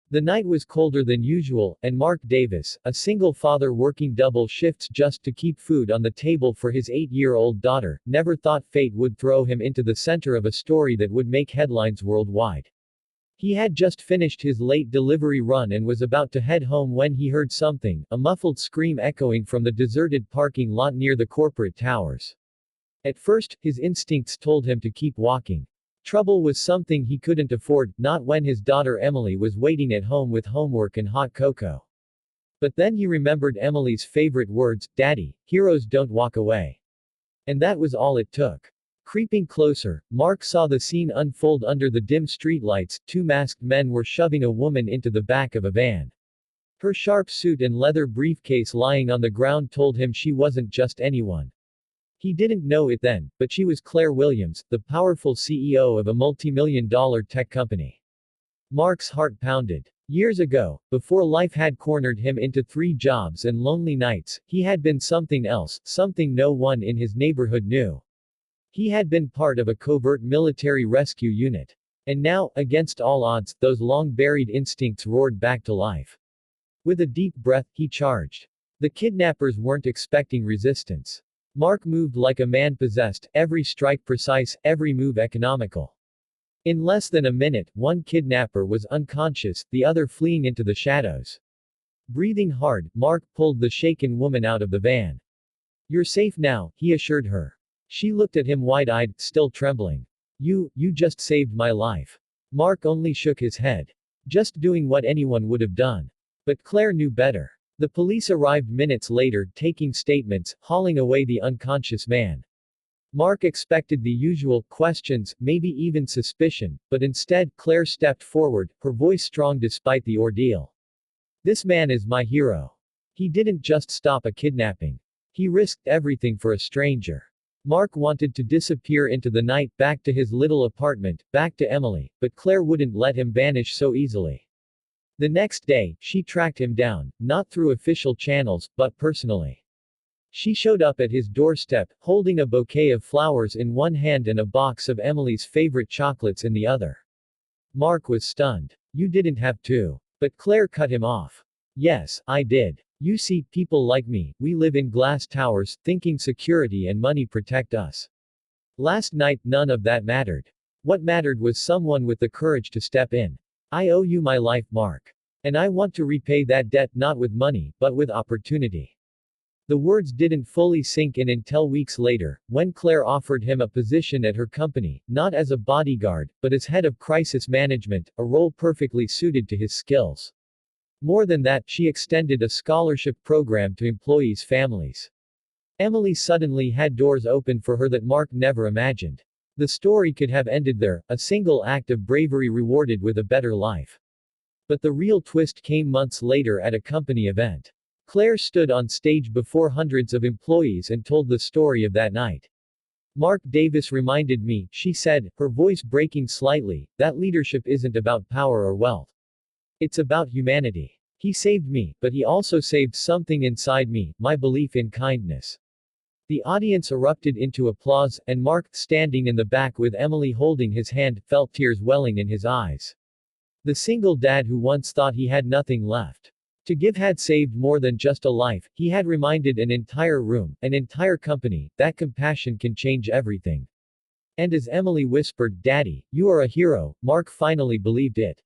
The night was colder than usual, and Mark Davis, a single father working double shifts just to keep food on the table for his 8-year-old daughter, never thought fate would throw him into the center of a story that would make headlines worldwide. He had just finished his late delivery run and was about to head home when he heard something, a muffled scream echoing from the deserted parking lot near the corporate towers. At first, his instincts told him to keep walking. Trouble was something he couldn't afford, not when his daughter Emily was waiting at home with homework and hot cocoa. But then he remembered Emily's favorite words, "Daddy, heroes don't walk away." And that was all it took. Creeping closer, Mark saw the scene unfold under the dim streetlights. Two masked men were shoving a woman into the back of a van. Her sharp suit and leather briefcase lying on the ground told him she wasn't just anyone. He didn't know it then, but she was Claire Williams, the powerful CEO of a multi-million-dollar tech company. Mark's heart pounded. Years ago, before life had cornered him into 3 jobs and lonely nights, he had been something else, something no one in his neighborhood knew. He had been part of a covert military rescue unit. And now, against all odds, those long-buried instincts roared back to life. With a deep breath, he charged. The kidnappers weren't expecting resistance. Mark moved like a man possessed, every strike precise, every move economical. In less than a minute, one kidnapper was unconscious, the other fleeing into the shadows. Breathing hard, Mark pulled the shaken woman out of the van. "You're safe now," he assured her. She looked at him wide-eyed, still trembling. You just saved my life." Mark only shook his head. "Just doing what anyone would have done." But Claire knew better. The police arrived minutes later, taking statements, hauling away the unconscious man. Mark expected the usual questions, maybe even suspicion, but instead, Claire stepped forward, her voice strong despite the ordeal. "This man is my hero. He didn't just stop a kidnapping. He risked everything for a stranger." Mark wanted to disappear into the night, back to his little apartment, back to Emily, but Claire wouldn't let him vanish so easily. The next day, she tracked him down, not through official channels, but personally. She showed up at his doorstep, holding a bouquet of flowers in one hand and a box of Emily's favorite chocolates in the other. Mark was stunned. "You didn't have to." But Claire cut him off. "Yes, I did. You see, people like me, we live in glass towers, thinking security and money protect us. Last night, none of that mattered. What mattered was someone with the courage to step in. I owe you my life, Mark. And I want to repay that debt not with money, but with opportunity." The words didn't fully sink in until weeks later, when Claire offered him a position at her company, not as a bodyguard, but as head of crisis management, a role perfectly suited to his skills. More than that, she extended a scholarship program to employees' families. Emily suddenly had doors open for her that Mark never imagined. The story could have ended there, a single act of bravery rewarded with a better life. But the real twist came months later at a company event. Claire stood on stage before hundreds of employees and told the story of that night. "Mark Davis reminded me," she said, her voice breaking slightly, "that leadership isn't about power or wealth. It's about humanity. He saved me, but he also saved something inside me, my belief in kindness." The audience erupted into applause, and Mark, standing in the back with Emily holding his hand, felt tears welling in his eyes. The single dad who once thought he had nothing left to give had saved more than just a life. He had reminded an entire room, an entire company, that compassion can change everything. And as Emily whispered, "Daddy, you are a hero," Mark finally believed it.